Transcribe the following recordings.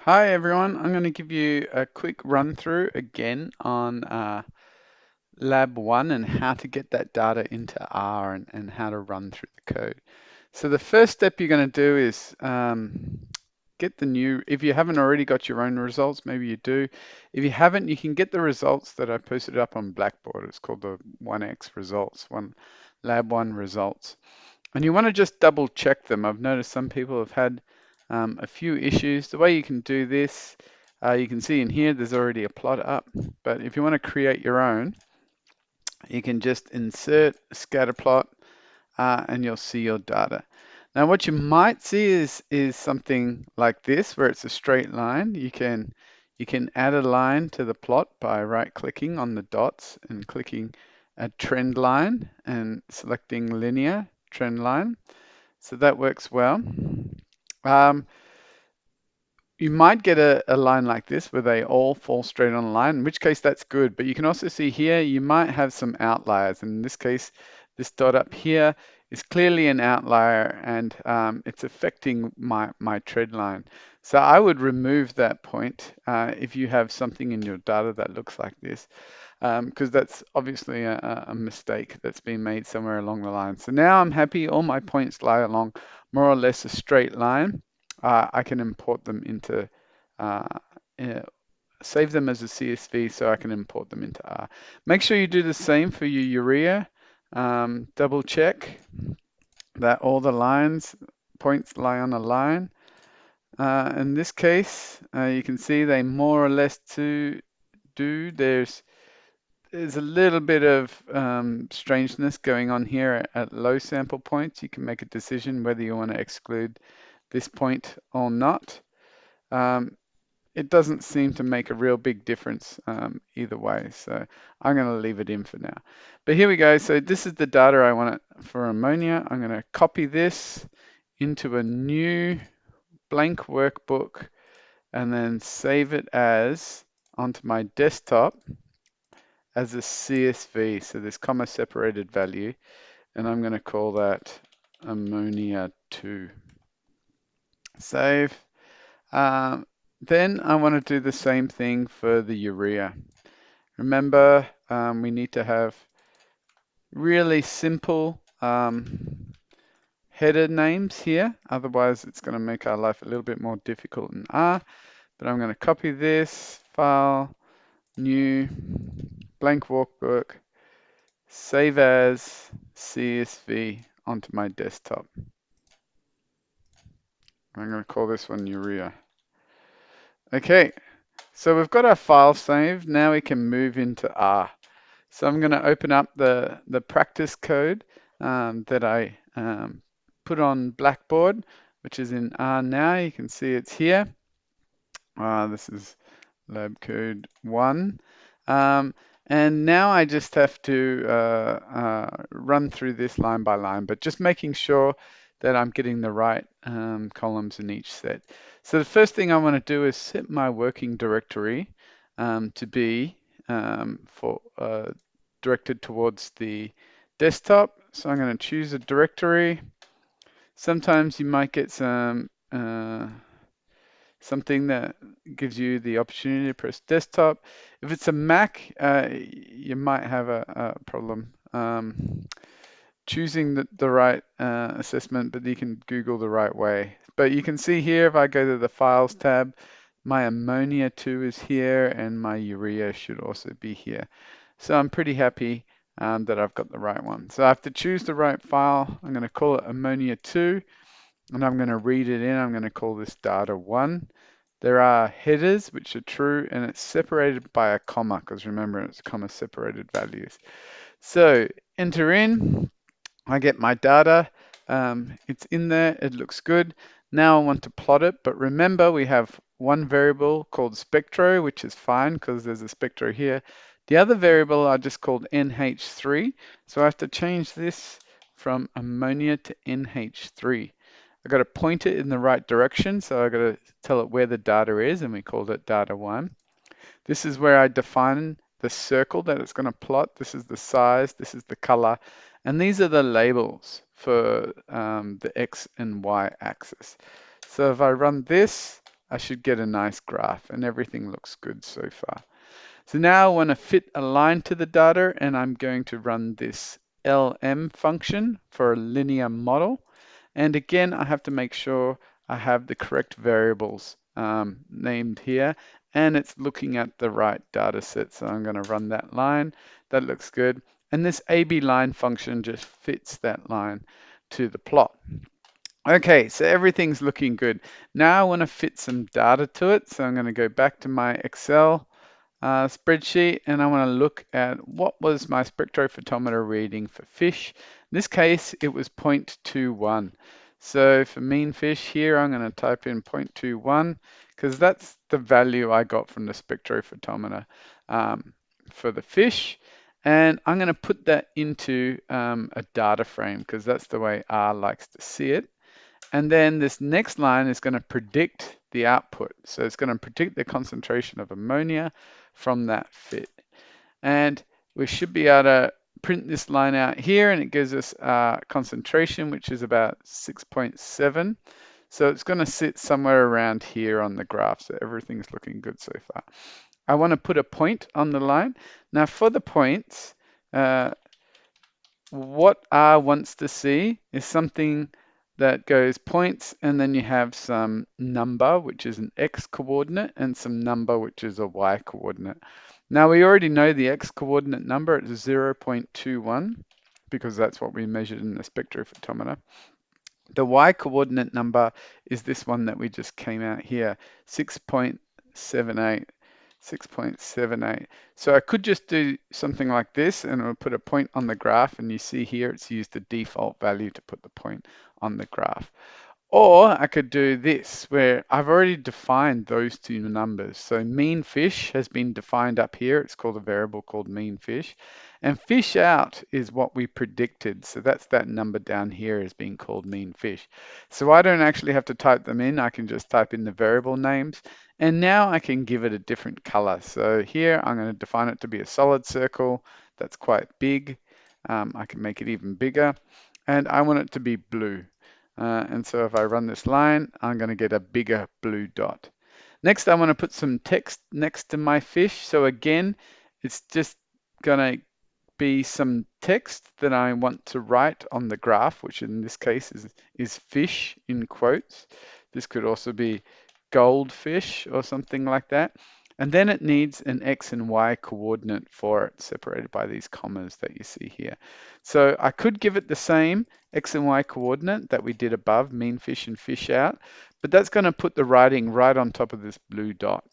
Hi everyone, I'm going to give you a quick run through again on Lab 1 and how to get that data into R and how to run through the code. So the first step you're going to do is get the new, if you haven't already got your own results, maybe you do. If you haven't, you can get the results that I posted up on Blackboard. It's called the 1x results, Lab 1 results. And you want to just double check them. I've noticed some people have had a few issues. The way you can do this, you can see in here, there's already a plot up. But if you want to create your own, you can just insert scatter plot and you'll see your data. Now, what you might see is something like this, where it's a straight line. You can add a line to the plot by right-clicking on the dots and clicking a trend line and selecting linear trend line. So that works well. Um, you might get a line like this where they all fall straight on the line, in which case that's good. But you can also see here, you might have some outliers. In this case, this dot up here is clearly an outlier and it's affecting my trend line. So I would remove that point if you have something in your data that looks like this, because that's obviously a mistake that's been made somewhere along the line. So now I'm happy, all my points lie along more or less a straight line. I can import them into, uh, uh, save them as a CSV so I can import them into R. Make sure you do the same for your urea. Double check that all the points lie on a line. In this case, you can see they more or less do. There's a little bit of strangeness going on here at low sample points. You can make a decision whether you want to exclude this point or not. Um, it doesn't seem to make a real big difference either way, so I'm going to leave it in for now. But here we go. So this is the data I want for ammonia. I'm going to copy this into a new blank workbook and then save it as onto my desktop as a CSV, so this comma separated value, and I'm going to call that ammonia 2. Save. Then I want to do the same thing for the urea. Remember, we need to have really simple header names here, otherwise it's going to make our life a little bit more difficult in R. But I'm going to copy this file, new, blank workbook, save as CSV onto my desktop. I'm going to call this one urea. Okay, so we've got our file saved. Now we can move into R. So I'm going to open up the practice code that I put on Blackboard, which is in R now. You can see it's here. This is lab code 1. And now I just have to run through this line by line, but just making sure that I'm getting the right columns in each set. So the first thing I want to do is set my working directory to be directed towards the desktop. So I'm going to choose a directory. Sometimes you might get something that gives you the opportunity to press desktop. If it's a Mac, you might have a problem choosing the right assessment, but you can Google the right way. But you can see here, if I go to the Files tab, my ammonia 2 is here, and my urea should also be here. So I'm pretty happy that I've got the right one. So I have to choose the right file. I'm going to call it ammonia 2, and I'm going to read it in. I'm going to call this data 1. There are headers, which are true, and it's separated by a comma, because remember, it's comma separated values. So enter in. I get my data. It's in there. It looks good. Now I want to plot it, but remember we have one variable called spectro, which is fine because there's a spectro here. The other variable I just called NH3, so I have to change this from ammonia to NH3. I've got to point it in the right direction, so I've got to tell it where the data is, and we called it data 1. This is where I define the circle that it's going to plot. This is the size, this is the color, and these are the labels for the X and Y axis. So if I run this, I should get a nice graph, and everything looks good so far. So now I want to fit a line to the data, and I'm going to run this LM function for a linear model. And again, I have to make sure I have the correct variables named here, and it's looking at the right data set. So I'm going to run that line. That looks good. And this AB line function just fits that line to the plot. Okay, so everything's looking good. Now I want to fit some data to it. So I'm going to go back to my Excel spreadsheet, and I want to look at what was my spectrophotometer reading for fish. In this case, it was 0.21. So for mean fish here, I'm going to type in 0.21 because that's the value I got from the spectrophotometer for the fish. And I'm going to put that into a data frame because that's the way R likes to see it. And then this next line is going to predict the output. So it's going to predict the concentration of ammonia from that fit. And we should be able to print this line out here, and it gives us concentration, which is about 6.7. So it's going to sit somewhere around here on the graph. So everything's looking good so far. I want to put a point on the line. Now for the points, what R wants to see is something that goes points, and then you have some number, which is an X coordinate, and some number, which is a Y coordinate. Now we already know the X coordinate number is 0.21 because that's what we measured in the spectrophotometer. The Y coordinate number is this one that we just came out here, 6.78. 6.78. So I could just do something like this, and I'll put a point on the graph, and you see here it's used the default value to put the point on the graph. Or I could do this, where I've already defined those two numbers. So mean fish has been defined up here. It's called a variable called mean fish. And fish out is what we predicted. So that's that number down here is being called mean fish. So I don't actually have to type them in. I can just type in the variable names. And now I can give it a different color. So here I'm going to define it to be a solid circle. That's quite big. I can make it even bigger. And I want it to be blue. And so if I run this line, I'm going to get a bigger blue dot. Next, I want to put some text next to my fish. So again, it's just going to be some text that I want to write on the graph, which in this case is fish in quotes. This could also be goldfish or something like that. And then it needs an X and Y coordinate for it, separated by these commas that you see here. So I could give it the same X and Y coordinate that we did above, mean fish and fish out, but that's going to put the writing right on top of this blue dot.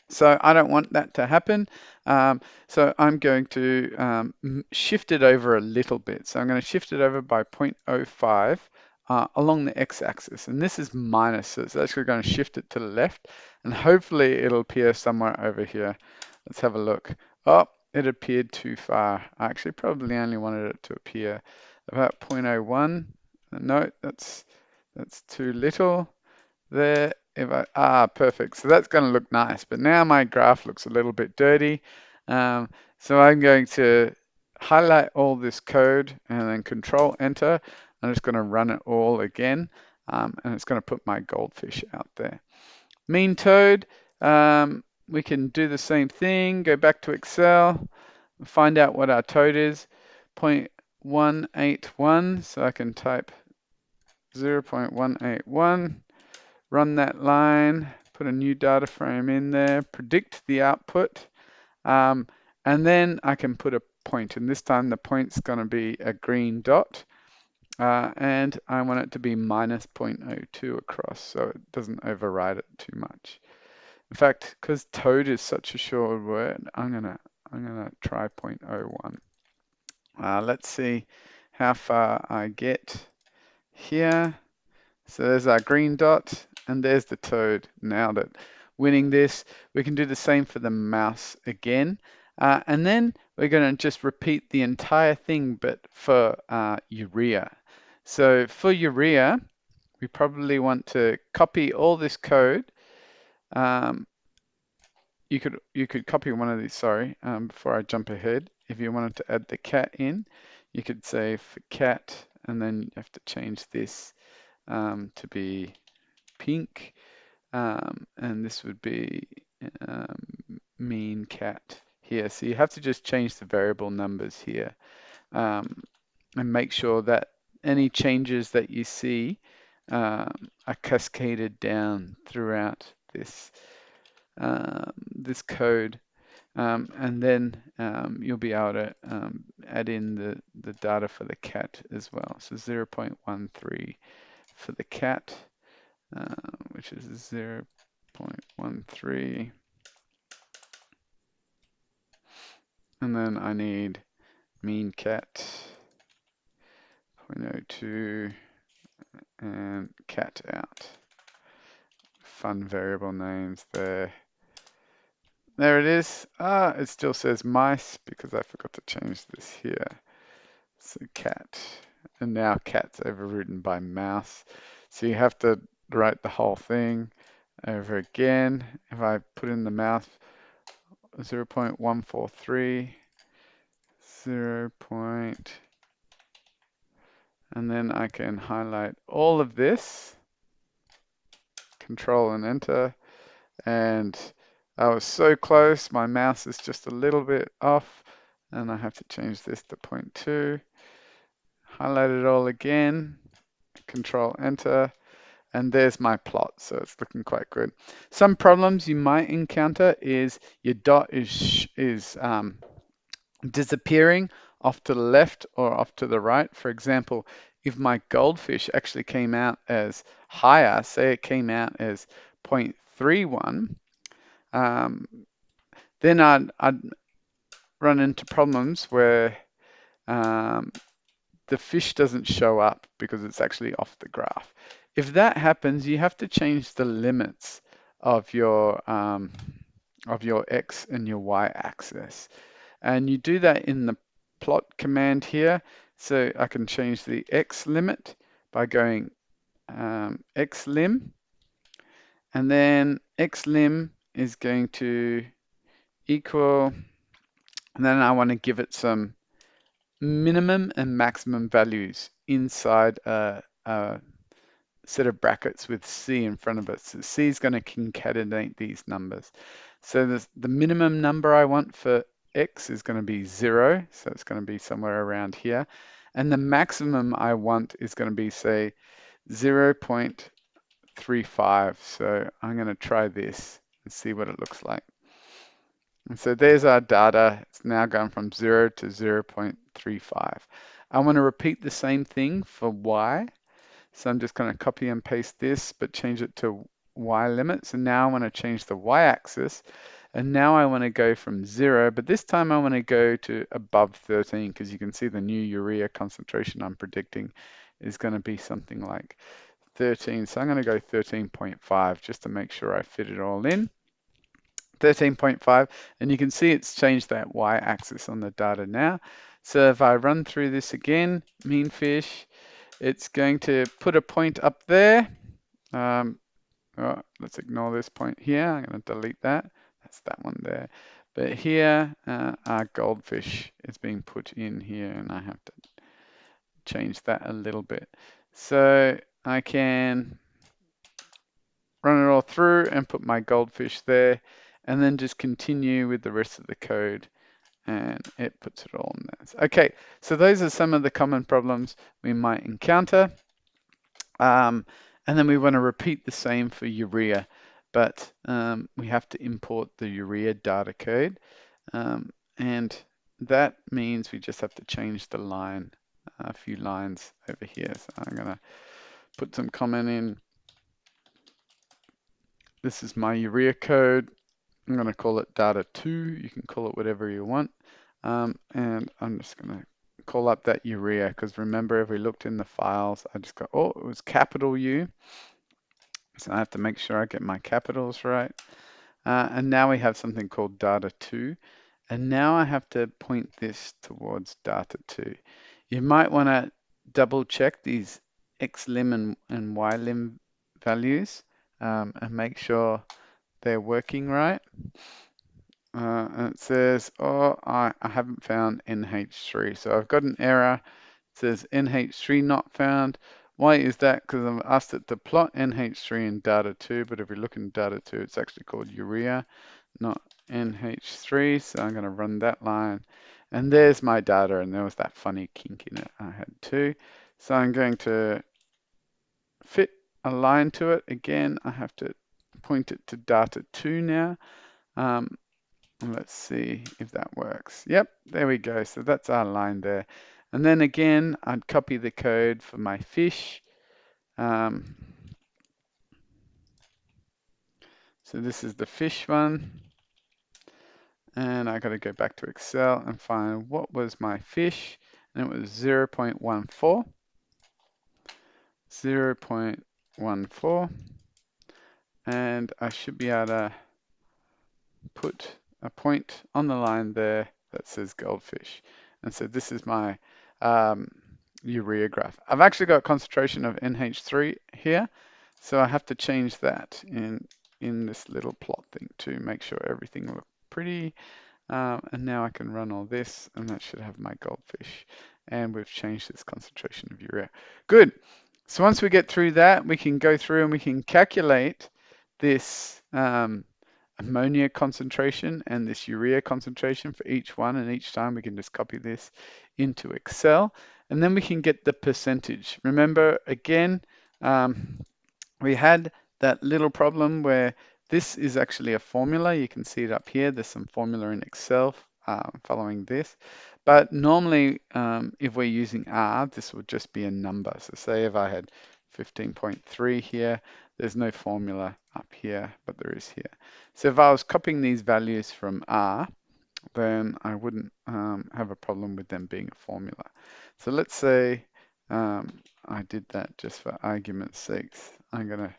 So I don't want that to happen. So I'm going to shift it over a little bit. So I'm going to shift it over by 0.05 along the x-axis. And this is minus, so it's actually going to shift it to the left. And hopefully it'll appear somewhere over here. Let's have a look. Oh, it appeared too far. I actually probably only wanted it to appear about 0.01. No, that's too little there. Perfect. So that's going to look nice. But now my graph looks a little bit dirty. So I'm going to highlight all this code and then Control Enter. I'm just going to run it all again. And it's going to put my goldfish out there. Mean toad. We can do the same thing. Go back to Excel. Find out what our toad is. 0.181. So I can type 0.181. Run that line, put a new data frame in there, predict the output, and then I can put a point. And this time the point's going to be a green dot, and I want it to be minus 0.02 across, so it doesn't override it too much. In fact, because toad is such a short word, I'm gonna try 0.01. Let's see how far I get here. So there's our green dot, and there's the toad. Now that winning this, we can do the same for the mouse again. And then we're going to just repeat the entire thing, but for urea. So for urea, we probably want to copy all this code. You could copy one of these, sorry, before I jump ahead. If you wanted to add the cat in, you could say for cat, and then you have to change this to be pink. and this would be mean cat here. So you have to just change the variable numbers here, and make sure that any changes that you see are cascaded down throughout this code. And then you'll be able to add in the data for the cat as well. So 0.13 for the cat, which is 0.13. And then I need mean cat 0.02 and cat out. Fun variable names there. There it is. Ah, it still says mice because I forgot to change this here. So cat. And now cat's overridden by mouse. So you have to write the whole thing over again. If I put in the mouse 0.143, 0. And then I can highlight all of this, Control and Enter. And I was so close, my mouse is just a little bit off, and I have to change this to 0.2. Highlight it all again, Control Enter, and there's my plot, so it's looking quite good. Some problems you might encounter is your dot is disappearing off to the left or off to the right. For example, if my goldfish actually came out as higher, say it came out as 0.31, then I'd run into problems where the fish doesn't show up because it's actually off the graph. If that happens, you have to change the limits of your X and your Y axis. And you do that in the plot command here. So I can change the X limit by going xlim, and then xlim is going to equal, and then I want to give it some minimum and maximum values inside a set of brackets with C in front of it. So C is going to concatenate these numbers. So the minimum number I want for X is going to be 0, so it's going to be somewhere around here. And the maximum I want is going to be, say, 0.35. So I'm going to try this and see what it looks like. And so there's our data. It's now gone from 0 to 0.35. I want to repeat the same thing for Y. So I'm just going to copy and paste this, but change it to Y limits. And now I want to change the Y axis. And now I want to go from 0, but this time I want to go to above 13 because you can see the new urea concentration I'm predicting is going to be something like 13. So I'm going to go 13.5 just to make sure I fit it all in. 13.5, and you can see it's changed that y-axis on the data now. So if I run through this again, mean fish, it's going to put a point up there. Let's ignore this point here. I'm going to delete that. That's that one there. But here, our goldfish is being put in here, and I have to change that a little bit. So I can run it all through and put my goldfish there, and then just continue with the rest of the code, and it puts it all in there. Okay, so those are some of the common problems we might encounter. And then we want to repeat the same for urea, but we have to import the urea data code, and that means we just have to change the line, a few lines over here. So I'm going to put some comment in. This is my urea code. I'm going to call it data 2. You can call it whatever you want. And I'm just going to call up that urea because remember, if we looked in the files, I just got, oh, it was capital U. So I have to make sure I get my capitals right. And now we have something called data 2. And now I have to point this towards data 2. You might want to double check these xlim and ylim values and make sure they're working right. And it says, oh, I haven't found NH3. So I've got an error. It says NH3 not found. Why is that? Because I've asked it to plot NH3 in data 2, but if we look in data 2, it's actually called urea, not NH3. So I'm going to run that line. And there's my data, and there was that funny kink in it I had too. So I'm going to fit a line to it. Again, I have to point it to data 2 now. Let's see if that works. Yep, there we go. So that's our line there. And then again, I'd copy the code for my fish. Um, so this is the fish one. And I got to go back to Excel and find what was my fish. And it was 0.14. 0.14. And I should be able to put a point on the line there that says goldfish. And so this is my urea graph. I've actually got concentration of NH3 here, so I have to change that in this little plot thing to make sure everything looks pretty. And now I can run all this, and that should have my goldfish. And we've changed this concentration of urea. Good. So once we get through that, we can go through and we can calculate this ammonia concentration and this urea concentration for each one, and each time we can just copy this into Excel, and then we can get the percentage. Remember, again, we had that little problem where this is actually a formula. You can see it up here. There's some formula in Excel following this. But normally, if we're using R, this would just be a number. So say if I had 15.3 here, there's no formula up here, but there is here. So if I was copying these values from R, then I wouldn't have a problem with them being a formula. So let's say I did that just for argument's sake. I'm going to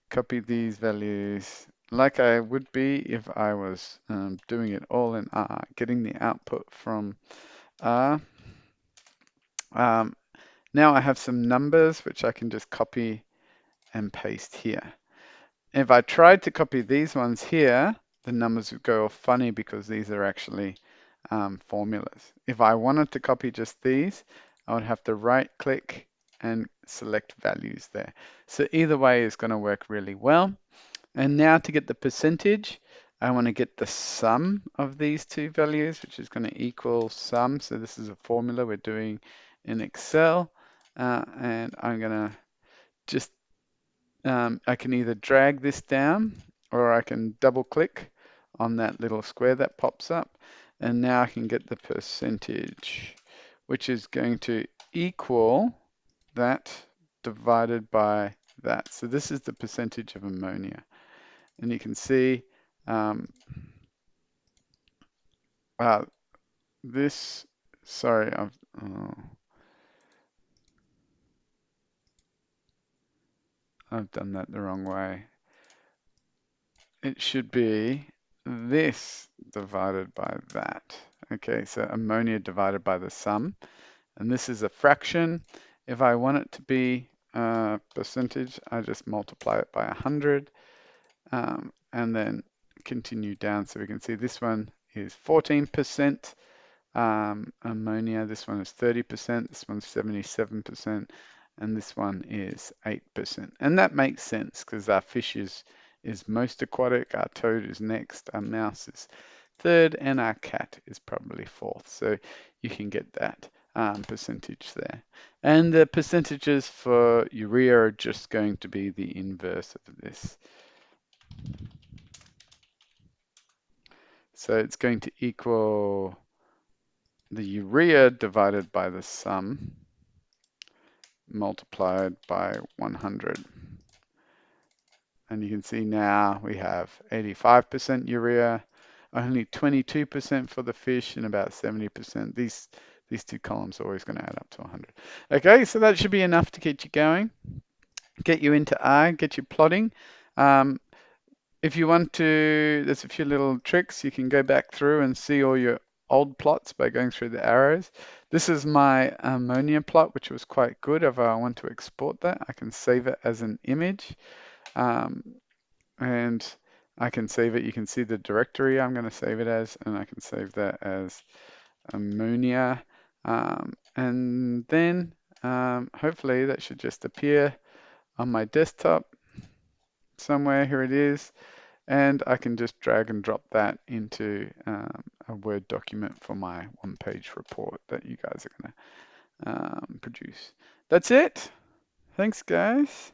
copy these values like I would be if I was doing it all in R, getting the output from R. Now I have some numbers which I can just copy and paste here. If I tried to copy these ones here, the numbers would go off funny because these are actually formulas. If I wanted to copy just these, I would have to right click and select values there. So either way is going to work really well. And now to get the percentage, I want to get the sum of these two values, which is going to equal sum. So this is a formula we're doing in Excel. And I'm going to just, I can either drag this down or I can double click on that little square that pops up. And now I can get the percentage, which is going to equal that divided by that. So this is the percentage of ammonia. And you can see this, sorry, I've done that the wrong way. It should be this divided by that. Okay, so ammonia divided by the sum. And this is a fraction. If I want it to be a percentage, I just multiply it by 100 and then continue down. So we can see this one is 14% ammonia, this one is 30%, this one's 77%, and this one is 8%. And that makes sense because our fish is most aquatic, our toad is next, our mouse is third, and our cat is probably fourth. So you can get that percentage there. And the percentages for urea are just going to be the inverse of this. So it's going to equal the urea divided by the sum multiplied by 100. And you can see now we have 85% urea, only 22% for the fish, and about 70%. These two columns are always going to add up to 100. Okay, so that should be enough to get you going, get you into R, get you plotting. If you want to, there's a few little tricks. You can go back through and see all your old plots by going through the arrows. This is my ammonia plot, which was quite good. If I want to export that, I can save it as an image. And I can save it. You can see the directory I'm going to save it as, and I can save that as ammonia. And then Hopefully that should just appear on my desktop somewhere. Here it is. And I can just drag and drop that into a Word document for my one-page report that you guys are going to produce. That's it. Thanks, guys.